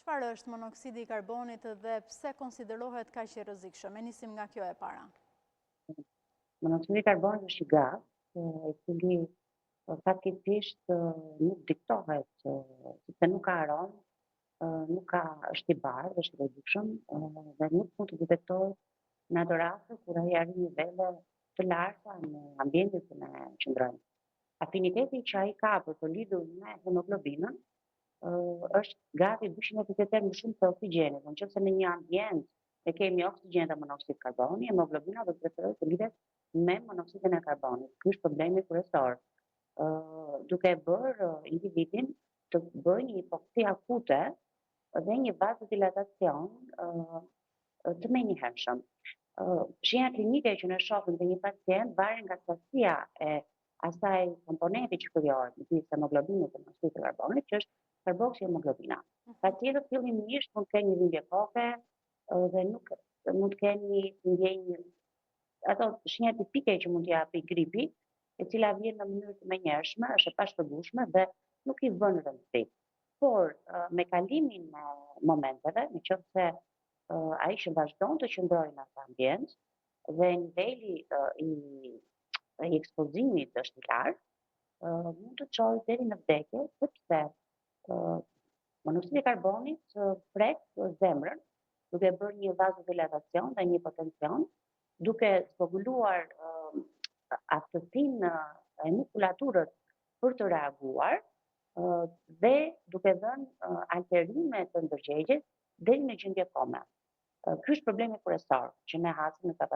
Çfarë është monoksidi i karbonit dhe pse konsiderohet kaq i rrezikshëm? E nisim nga kjo e para. Monoksidi i karbonit është një gaz i cili fatkeqësisht nuk diktohet, sepse nuk ka aromë, është i bardhë, është i rrezikshëm dhe nuk mund të detektohet në ato raste kur ai arrin nivele të larta në ambientin ku ne qëndrojmë. Afiniteti që ai ka për të lidhur me hemoglobinën është gati 288 më shumë se oksigjenit. Nëse në një ambient e kemi oksigjen dhe monoksid karboni, hemoglobina do të preferojë të lidhet me monoksidin e karbonit. Ky është problemi kryesor. Duke bërë individin të bëjë një hipoksi akute dhe një vasodilatacion të menjëhershëm. Shenja klinike që ne shohim te një pacient varen nga sasia e asaj komponenti që krijohet midis hemoglobinës dhe monoksidit të karbonit, që është karboksihemoglobina. Pacientët fillimisht mund të kenë një dhimbje koke dhe nuk mund të kenë një ndjenjë ato shenja tipike që mund t'i japi gripi, e cila vjen në mënyrë të menjëhershme, është e pashpërbueshme dhe nuk i vën rëndësi. Por me kalimin e momenteve, nëse ai që vazhdon të qëndrojë në atë ambient dhe niveli i ekspozimit është i lartë, mund të çojë deri në vdekje, sepse monoksidi i karbonit prek zemrën, duke bërë një vasodilatacion dhe një hipotension, duke zvogëluar aftësinë e muskulaturës për të reaguar dhe duke dhënë alterime të ndërgjegjes deri në gjendje kome. Ky është problemi kryesor që ne hasim në